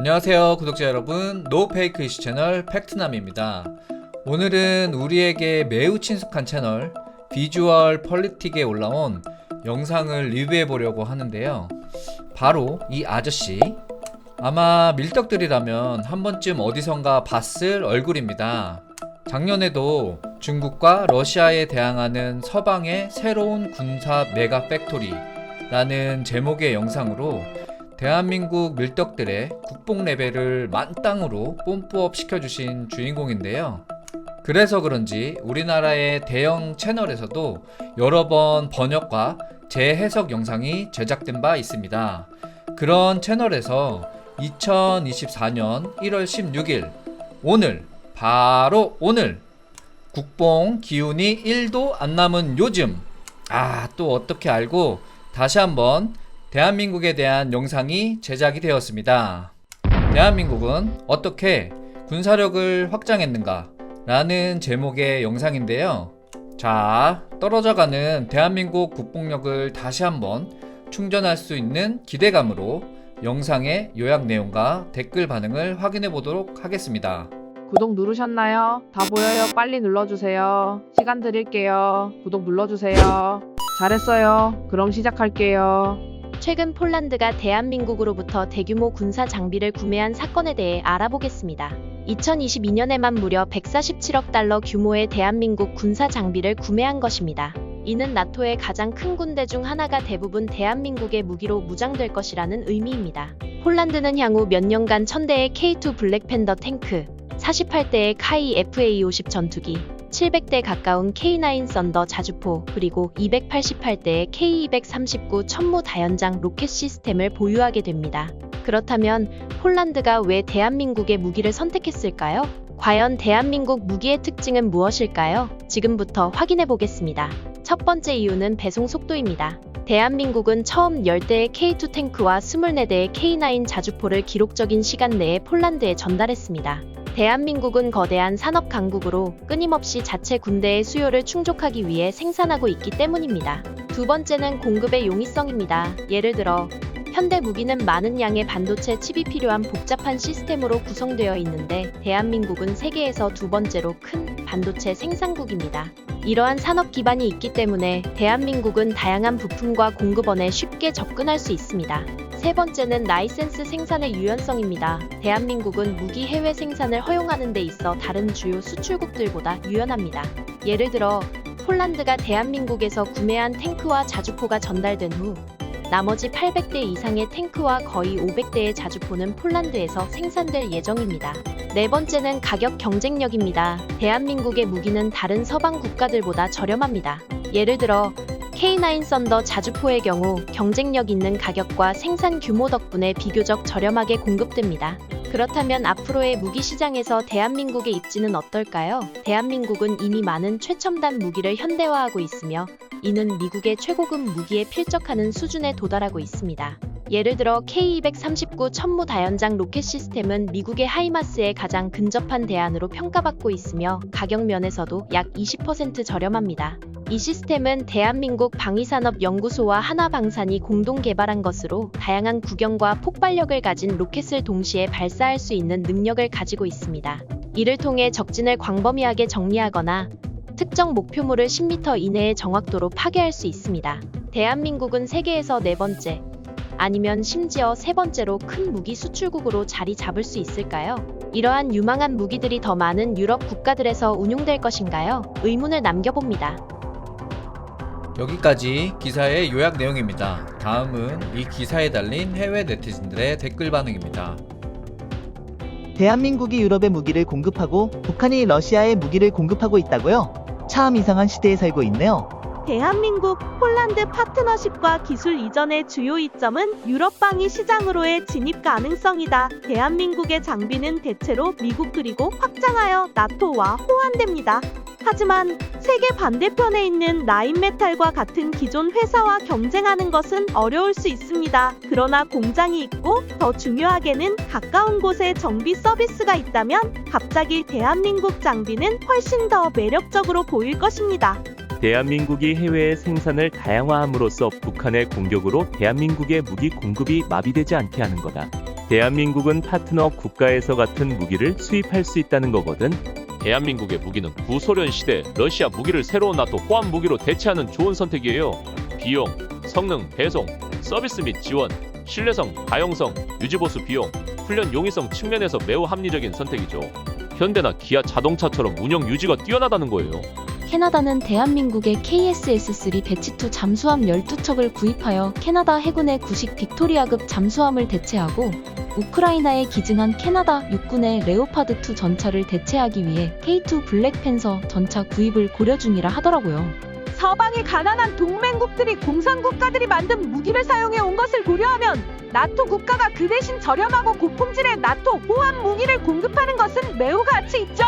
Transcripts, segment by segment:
안녕하세요 구독자 여러분, 노페이크 이슈 채널 팩트남입니다. 오늘은 우리에게 매우 친숙한 채널 비주얼 펄리틱에 올라온 영상을 리뷰해 보려고 하는데요. 바로 이 아저씨, 아마 밀떡들이라면 한 번쯤 어디선가 봤을 얼굴입니다. 작년에도 중국과 러시아에 대항하는 서방의 새로운 군사 메가 팩토리 라는 제목의 영상으로 대한민국 밀떡들의 국뽕 레벨을 만땅으로 뽐뿌업 시켜주신 주인공인데요. 그래서 그런지 우리나라의 대형 채널에서도 여러 번 번역과 재해석 영상이 제작된 바 있습니다. 그런 채널에서 2024년 1월 16일 오늘, 바로 오늘 국뽕 기운이 1도 안 남은 요즘, 또 어떻게 알고 다시 한번 대한민국에 대한 영상이 제작이 되었습니다. 대한민국은 어떻게 군사력을 확장했는가 라는 제목의 영상인데요. 자, 떨어져가는 대한민국 국뽕력을 다시 한번 충전할 수 있는 기대감으로 영상의 요약 내용과 댓글 반응을 확인해 보도록 하겠습니다. 구독 누르셨나요? 다 보여요. 빨리 눌러주세요. 시간 드릴게요. 구독 눌러주세요. 잘했어요. 그럼 시작할게요. 최근 폴란드가 대한민국으로부터 대규모 군사 장비를 구매한 사건에 대해 알아보겠습니다. 2022년에만 무려 147억 달러 규모의 대한민국 군사 장비를 구매한 것입니다. 이는 나토의 가장 큰 군대 중 하나가 대부분 대한민국의 무기로 무장될 것이라는 의미입니다. 폴란드는 향후 몇 년간 1000대의 K2 블랙팬더 탱크, 48대의 카이 FA50 전투기, 700대 가까운 K9 썬더 자주포, 그리고 288대의 K239 천무 다연장 로켓 시스템을 보유하게 됩니다. 그렇다면 폴란드가 왜 대한민국의 무기를 선택했을까요? 과연 대한민국 무기의 특징은 무엇일까요? 지금부터 확인해 보겠습니다. 첫 번째 이유는 배송 속도입니다. 대한민국은 처음 10대의 K2 탱크와 24대의 K9 자주포를 기록적인 시간 내에 폴란드에 전달했습니다. 대한민국은 거대한 산업 강국으로 끊임없이 자체 군대의 수요를 충족하기 위해 생산하고 있기 때문입니다. 두 번째는 공급의 용이성입니다. 예를 들어 현대 무기는 많은 양의 반도체 칩이 필요한 복잡한 시스템으로 구성되어 있는데 대한민국은 세계에서 두 번째로 큰 반도체 생산국입니다. 이러한 산업 기반이 있기 때문에 대한민국은 다양한 부품과 공급원에 쉽게 접근할 수 있습니다. 세 번째는 라이센스 생산의 유연성입니다. 대한민국은 무기 해외 생산을 허용하는 데 있어 다른 주요 수출국들보다 유연합니다. 예를 들어 폴란드가 대한민국에서 구매한 탱크와 자주포가 전달된 후 나머지 800대 이상의 탱크와 거의 500대의 자주포는 폴란드에서 생산될 예정입니다. 네 번째는 가격 경쟁력입니다. 대한민국의 무기는 다른 서방 국가들보다 저렴합니다. 예를 들어 K9 썬더 자주포의 경우 경쟁력 있는 가격과 생산 규모 덕분에 비교적 저렴하게 공급됩니다. 그렇다면 앞으로의 무기 시장에서 대한민국의 입지는 어떨까요? 대한민국은 이미 많은 최첨단 무기를 현대화하고 있으며 이는 미국의 최고급 무기에 필적하는 수준에 도달하고 있습니다. 예를 들어 K239 천무 다연장 로켓 시스템은 미국의 하이마스에 가장 근접한 대안으로 평가받고 있으며 가격 면에서도 약 20% 저렴합니다. 이 시스템은 대한민국 방위산업연구소와 하나방산이 공동 개발한 것으로 다양한 구경과 폭발력을 가진 로켓을 동시에 발사할 수 있는 능력을 가지고 있습니다. 이를 통해 적진을 광범위하게 정리하거나 특정 목표물을 10m 이내의 정확도로 파괴할 수 있습니다. 대한민국은 세계에서 네 번째, 아니면 심지어 세 번째로 큰 무기 수출국으로 자리 잡을 수 있을까요? 이러한 유망한 무기들이 더 많은 유럽 국가들에서 운용될 것인가요? 의문을 남겨봅니다. 여기까지 기사의 요약 내용입니다. 다음은 이 기사에 달린 해외 네티즌들의 댓글 반응입니다. 대한민국이 유럽에 무기를 공급하고 북한이 러시아에 무기를 공급하고 있다고요? 참 이상한 시대에 살고 있네요. 대한민국, 폴란드 파트너십과 기술 이전의 주요 이점은 유럽 방위 시장으로의 진입 가능성이다. 대한민국의 장비는 대체로 미국 그리고 확장하여 나토와 호환됩니다. 하지만 세계 반대편에 있는 라인메탈과 같은 기존 회사와 경쟁하는 것은 어려울 수 있습니다. 그러나 공장이 있고 더 중요하게는 가까운 곳에 정비 서비스가 있다면 갑자기 대한민국 장비는 훨씬 더 매력적으로 보일 것입니다. 대한민국이 해외의 생산을 다양화함으로써 북한의 공격으로 대한민국의 무기 공급이 마비되지 않게 하는 거다. 대한민국은 파트너 국가에서 같은 무기를 수입할 수 있다는 거거든. 대한민국의 무기는 구소련 시대 러시아 무기를 새로운 나토 호환 무기로 대체하는 좋은 선택이에요. 비용, 성능, 배송, 서비스 및 지원, 신뢰성, 가용성, 유지보수 비용, 훈련 용이성 측면에서 매우 합리적인 선택이죠. 현대나 기아 자동차처럼 운영 유지가 뛰어나다는 거예요. 캐나다는 대한민국의 KSS-3 배치2 잠수함 12척을 구입하여 캐나다 해군의 구식 빅토리아급 잠수함을 대체하고 우크라이나에 기증한 캐나다 육군의 레오파드2 전차를 대체하기 위해 K2 블랙팬서 전차 구입을 고려 중이라 하더라고요. 서방의 가난한 동맹국들이 공산국가들이 만든 무기를 사용해 온 것을 고려하면 나토 국가가 그 대신 저렴하고 고품질의 나토 호환 무기를 공급하는 것은 매우 가치 있죠.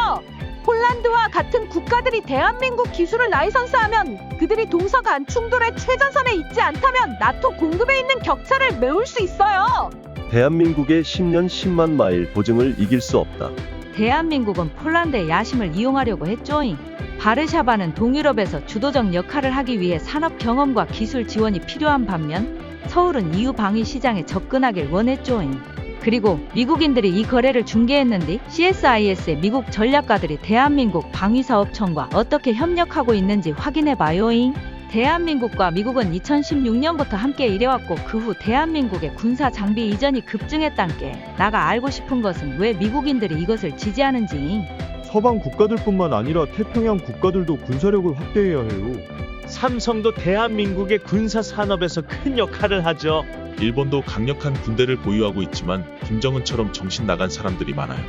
폴란드와 같은 국가들이 대한민국 기술을 라이선스하면 그들이 동서 간 충돌의 최전선에 있지 않다면 나토 공급에 있는 격차를 메울 수 있어요. 대한민국의 10년 10만 마일 보증을 이길 수 없다. 대한민국은 폴란드의 야심을 이용하려고 했죠잉. 바르샤바는 동유럽에서 주도적 역할을 하기 위해 산업 경험과 기술 지원이 필요한 반면 서울은 EU 방위 시장에 접근하길 원했죠잉. 그리고 미국인들이 이 거래를 중개했는데 CSIS의 미국 전략가들이 대한민국 방위사업청과 어떻게 협력하고 있는지 확인해봐요잉. 대한민국과 미국은 2016년부터 함께 일해왔고 그 후 대한민국의 군사 장비 이전이 급증했단께. 나가 알고 싶은 것은 왜 미국인들이 이것을 지지하는지. 서방 국가들뿐만 아니라 태평양 국가들도 군사력을 확대해야 해요. 삼성도 대한민국의 군사 산업에서 큰 역할을 하죠. 일본도 강력한 군대를 보유하고 있지만 김정은처럼 정신 나간 사람들이 많아요.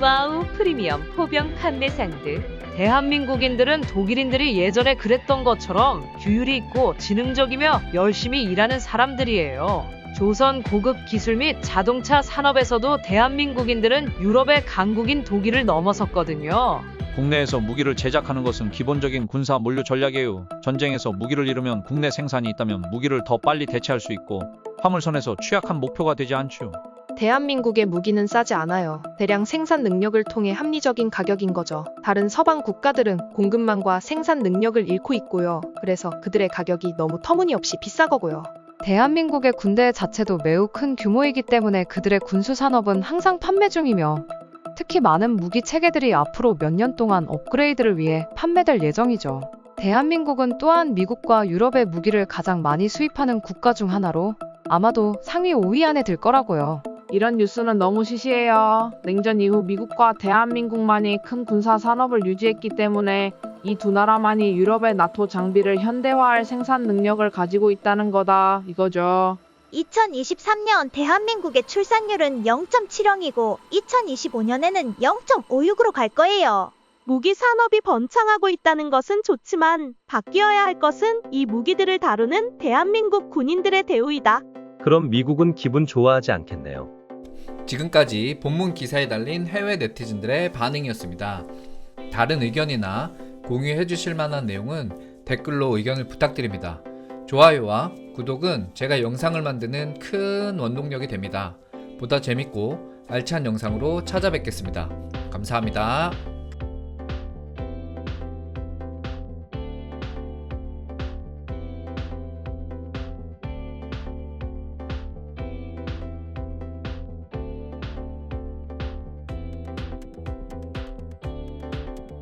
와우 프리미엄 포병 판매상들. 대한민국인들은 독일인들이 예전에 그랬던 것처럼 규율이 있고 지능적이며 열심히 일하는 사람들이에요. 조선 고급 기술 및 자동차 산업에서도 대한민국인들은 유럽의 강국인 독일을 넘어섰거든요. 국내에서 무기를 제작하는 것은 기본적인 군사 물류 전략이에요. 전쟁에서 무기를 잃으면 국내 생산이 있다면 무기를 더 빨리 대체할 수 있고 화물선에서 취약한 목표가 되지 않죠. 대한민국의 무기는 싸지 않아요. 대량 생산 능력을 통해 합리적인 가격인 거죠. 다른 서방 국가들은 공급망과 생산 능력을 잃고 있고요. 그래서 그들의 가격이 너무 터무니없이 비싸거고요. 대한민국의 군대 자체도 매우 큰 규모이기 때문에 그들의 군수 산업은 항상 판매 중이며 특히 많은 무기 체계들이 앞으로 몇 년 동안 업그레이드를 위해 판매될 예정이죠. 대한민국은 또한 미국과 유럽의 무기를 가장 많이 수입하는 국가 중 하나로 아마도 상위 5위 안에 들 거라고요. 이런 뉴스는 너무 시시해요. 냉전 이후 미국과 대한민국만이 큰 군사 산업을 유지했기 때문에 이 두 나라만이 유럽의 나토 장비를 현대화할 생산 능력을 가지고 있다는 거다 이거죠. 2023년 대한민국의 출산율은 0.70이고 2025년에는 0.56으로 갈 거예요. 무기 산업이 번창하고 있다는 것은 좋지만 바뀌어야 할 것은 이 무기들을 다루는 대한민국 군인들의 대우이다. 그럼 미국은 기분 좋아하지 않겠네요. 지금까지 본문 기사에 달린 해외 네티즌들의 반응이었습니다. 다른 의견이나 공유해 주실 만한 내용은 댓글로 의견을 부탁드립니다. 좋아요와 구독은 제가 영상을 만드는 큰 원동력이 됩니다. 보다 재밌고 알찬 영상으로 찾아뵙겠습니다. 감사합니다.